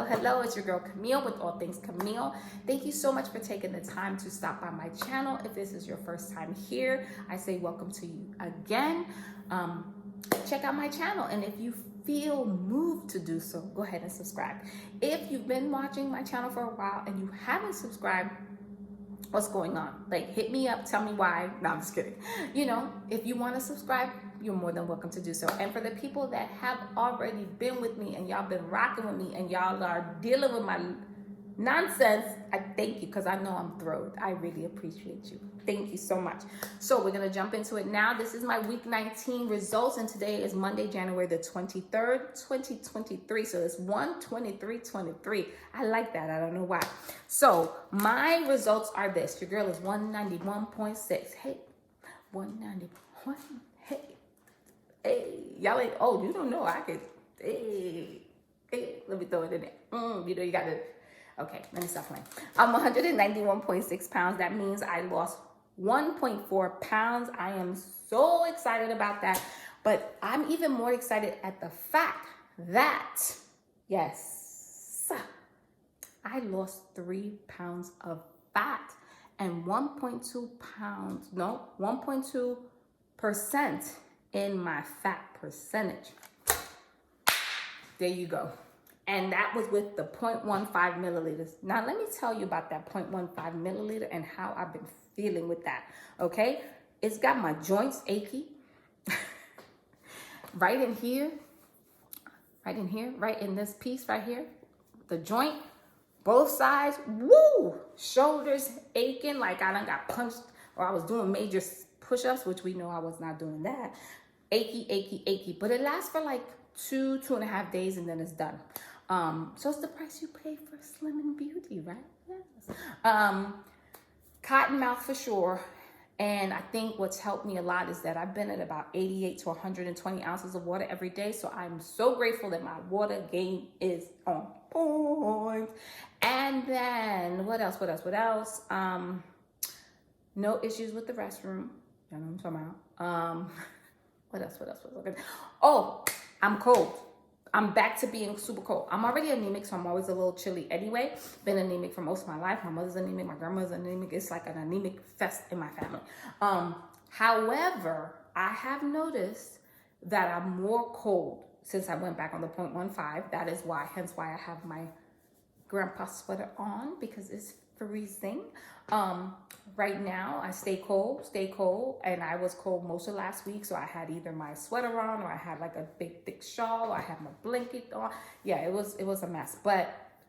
Hello, it's your girl Camille with All Things Camille. Thank you so much for taking the time to stop by my channel. If this is your first time here, I say welcome to you again. Check out my channel, and if you feel moved to do so, go ahead and subscribe. If you've been watching my channel for a while and you haven't subscribed, what's going on? Like, hit me up, tell me why. No, I'm just kidding. You know, if you want to subscribe, you're more than welcome to do so. And for the people that have already been with me and y'all been rocking with me and y'all are dealing with my nonsense, I thank you, because I know I'm thrilled. I really appreciate you. Thank you so much. So we're going to jump into it now. This is my week 19 results, and today is Monday, January the 23rd, 2023. So it's 1/23/23. I like that. I don't know why. So my results are this. Your girl is 191.6. Hey, 191. Hey, y'all ain't, oh, you don't know. I could, hey, let me throw it in there. You know, you got to, okay, let me stop playing. I'm 191.6 pounds. That means I lost 1.4 pounds. I am so excited about that. But I'm even more excited at the fact that, yes, I lost 3 pounds of fat and 1.2% in my fat percentage. There you go. And that was with the 0.15 milliliters. Now, let me tell you about that 0.15 milliliter and how I've been feeling with that, okay? It's got my joints achy. right in here, right in this piece right here, the joint, both sides, woo! Shoulders aching like I done got punched, or I was doing major push-ups, which we know I was not doing that. Achy. But it lasts for like 2.5 days, and then it's done. So it's the price you pay for slim and beauty, right? Yes. Cotton mouth for sure. And I think what's helped me a lot is that I've been at about 88 to 120 ounces of water every day. So I'm so grateful that my water game is on point. And then what else? No issues with the restroom. You know what I'm talking about. What else? Oh, I'm cold. I'm back to being super cold. I'm already anemic, so I'm always a little chilly anyway. Been anemic for most of my life. My mother's anemic, my grandmother's anemic. It's like an anemic fest in my family. However, I have noticed that I'm more cold since I went back on the 0.15. That is why, hence why I have my grandpa sweater on, because it's freezing. Right now I stay cold, and I was cold most of last week, so I had either my sweater on, or I had like a big thick shawl, or I had my blanket on. Yeah, it was a mess.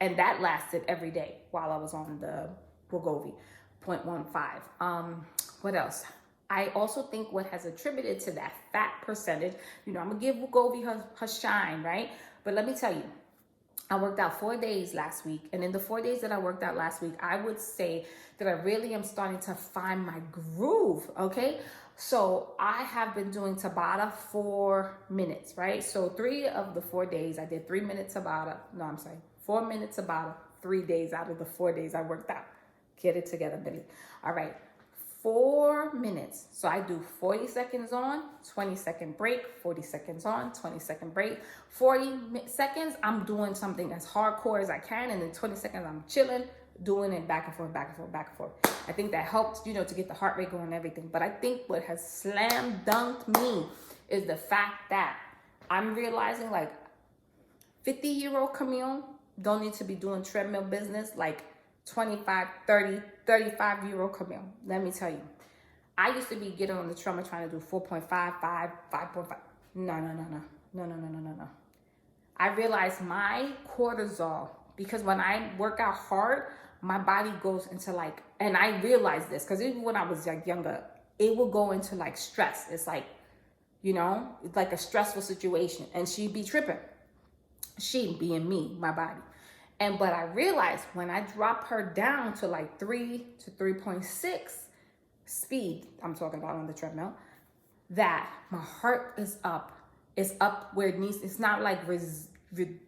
And that lasted every day while I was on the Wegovy 0.15. What else? I also think what has attributed to that fat percentage, you know, I'm gonna give Wegovy her shine, right? But let me tell you, I worked out 4 days last week. And in the 4 days that I worked out last week, I would say that I really am starting to find my groove, okay? So I have been doing Tabata 4 minutes, right? So 3 of the 4 days, I did 3 minutes Tabata. No, I'm sorry, 4 minutes Tabata, 3 days out of the 4 days I worked out. Get it together, Billy. All right. 4 minutes. So I do 40 seconds on, 20-second break, 40 seconds on, 20-second break. 40 seconds, I'm doing something as hardcore as I can, and then 20 seconds, I'm chilling, doing it back and forth. I think that helps, you know, to get the heart rate going and everything. But I think what has slam dunked me is the fact that I'm realizing, like, 50-year-old Camille don't need to be doing treadmill business like 25, 30, 35-year-old Camille. Let me tell you, I used to be getting on the treadmill trying to do 4.5, 5.5. No. I realized my cortisol, because when I work out hard, my body goes into like, and I realized this, because even when I was like younger, it will go into like stress. It's like, you know, it's like a stressful situation, and she'd be tripping. She being me, my body. But I realized when I drop her down to like 3 to 3.6 speed, I'm talking about on the treadmill, that my heart is up. It's up where it needs. It's not like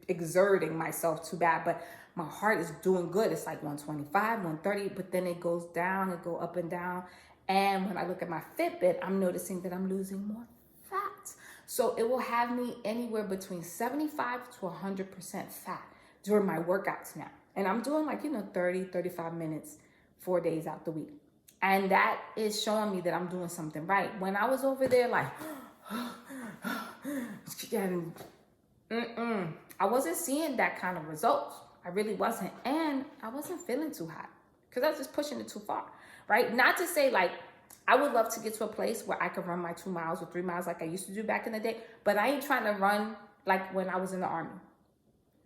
exerting myself too bad, but my heart is doing good. It's like 125, 130, but then it goes down, it go up and down. And when I look at my Fitbit, I'm noticing that I'm losing more fat. So it will have me anywhere between 75 to 100% fat. during my workouts now. And I'm doing 30, 35 minutes, 4 days out the week. And that is showing me that I'm doing something right. When I was over there and I wasn't seeing that kind of results. I really wasn't. And I wasn't feeling too hot because I was just pushing it too far, right? Not to say I would love to get to a place where I could run my 2 miles or 3 miles like I used to do back in the day, but I ain't trying to run like when I was in the Army.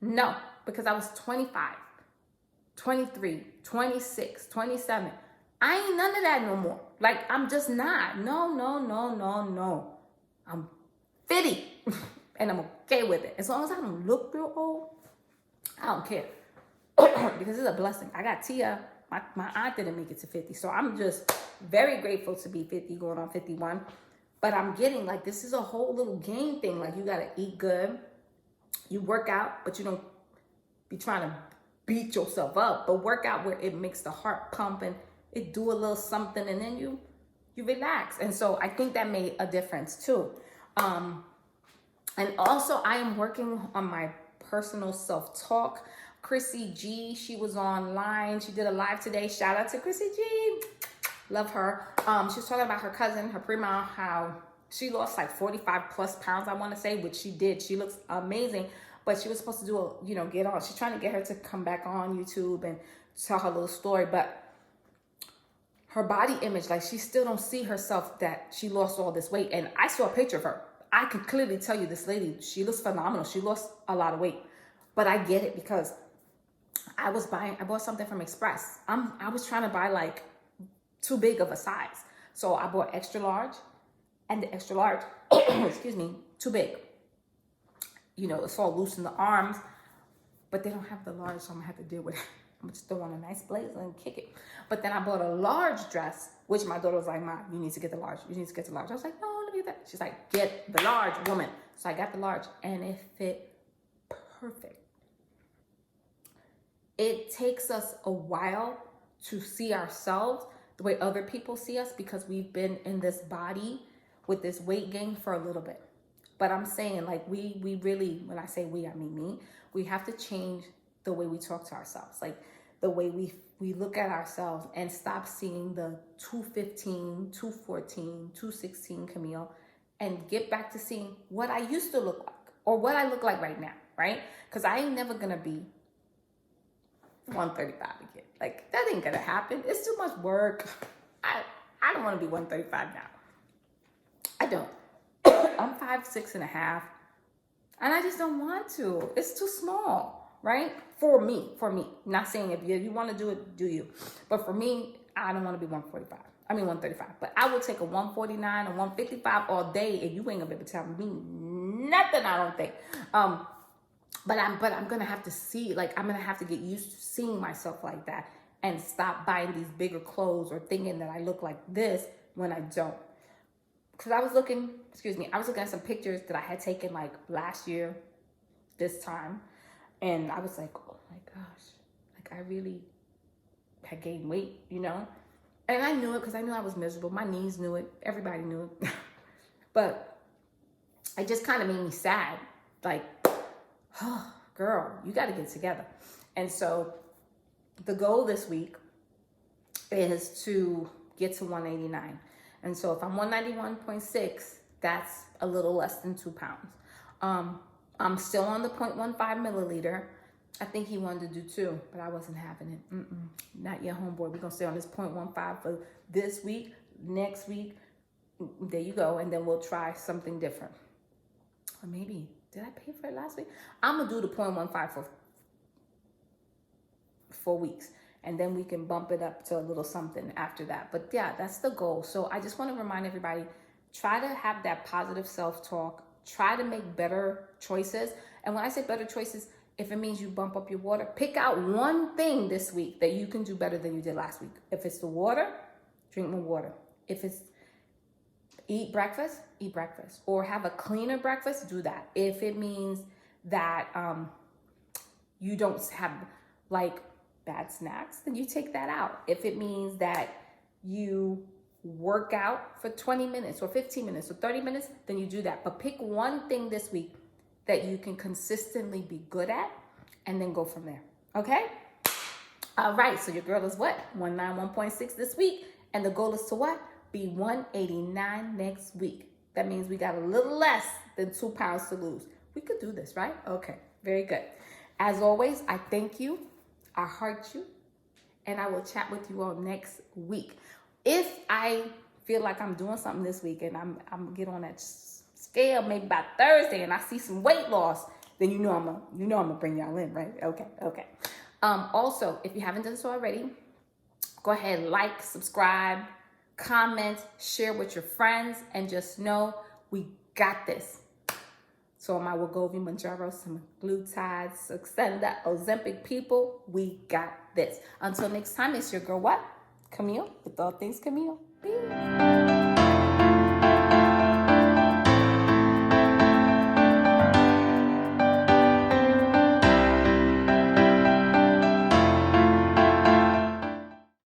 No, because I was 25, 23, 26, 27. I ain't none of that no more. I'm just not. No. I'm 50 and I'm okay with it. As long as I don't look real old, I don't care. Because it's a blessing. I got Tia. My aunt didn't make it to 50. So I'm just very grateful to be 50 going on 51. But I'm getting this is a whole little game thing. You got to eat good. You work out, but you don't be trying to beat yourself up. But work out where it makes the heart pump and it do a little something, and then you relax. And so I think that made a difference too. And also I am working on my personal self-talk. Chrissy G, she was online. She did a live today. Shout out to Chrissy G. Love her. She was talking about her cousin, her prima, how she lost 45 plus pounds, I want to say, which she did. She looks amazing, but she was supposed to do get on. She's trying to get her to come back on YouTube and tell her little story, but her body image, she still don't see herself that she lost all this weight. And I saw a picture of her. I can clearly tell you this lady, she looks phenomenal. She lost a lot of weight, but I get it because I bought something from Express. I was trying to buy too big of a size. So I bought extra large, and the extra large, excuse me, too big. It's all loose in the arms, but they don't have the large, so I'm gonna have to deal with it. I'm just throw on a nice blazer and kick it. But then I bought a large dress, which my daughter was like, Mom, you need to get the large. You need to get the large. I was like, no, let me get that. She's like, get the large, woman. So I got the large, and it fit perfect. It takes us a while to see ourselves the way other people see us because we've been in this body with this weight gain for a little bit. But I'm saying we really, when I say we, I mean me, we have to change the way we talk to ourselves. The way we look at ourselves and stop seeing the 215, 214, 216 Camille and get back to seeing what I used to look like or what I look like right now, right? Because I ain't never going to be 135 again. That ain't going to happen. It's too much work. I don't want to be 135 now. I don't. I'm 5'6.5", and I just don't want to. It's too small, right? For me. Not saying if you want to do it, do you. But for me, I don't want to be 135. But I will take a 149 or 155 all day, and you ain't gonna be able to tell me nothing. I don't think. But I'm gonna have to see. I'm gonna have to get used to seeing myself like that, and stop buying these bigger clothes or thinking that I look like this when I don't. Because I was looking at some pictures that I had taken last year, this time. And I was like, oh my gosh, I really had gained weight, And I knew it because I knew I was miserable. My knees knew it. Everybody knew it. But it just kind of made me sad. Oh, girl, you got to get together. And so the goal this week is to get to 189. And so if I'm 191.6, that's a little less than 2 pounds. I'm still on the 0.15 milliliter. I think he wanted to do 2, but I wasn't having it. Not yet, homeboy. We're going to stay on this 0.15 for this week, next week. There you go. And then we'll try something different. Or maybe, did I pay for it last week? I'm going to do the 0.15 for 4 weeks. And then we can bump it up to a little something after that. But yeah, that's the goal. So I just want to remind everybody, try to have that positive self-talk. Try to make better choices. And when I say better choices, if it means you bump up your water, pick out one thing this week that you can do better than you did last week. If it's the water, drink more water. If it's eat breakfast, eat breakfast. Or have a cleaner breakfast, do that. If it means that you don't have bad snacks, then you take that out. If it means that you work out for 20 minutes or 15 minutes or 30 minutes, then you do that. But pick one thing this week that you can consistently be good at and then go from there. Okay? All right, so your girl is what? 191.6 this week, and the goal is to what? Be 189 next week. That means we got a little less than 2 pounds to lose. We could do this, right? Okay, very good. As always, I thank you, I heart you, and I will chat with you all next week. If I feel like I'm doing something this week and I'm gonna get on that scale maybe by Thursday and I see some weight loss, then you know I'm gonna bring y'all in, right? Okay. Also, if you haven't done so already, go ahead, like, subscribe, comment, share with your friends, and just know we got this. So my Wegovy, Mounjaro, Semaglutide, Saxenda, Ozempic people, we got this. Until next time, it's your girl, what? Camille, with all things Camille. Peace.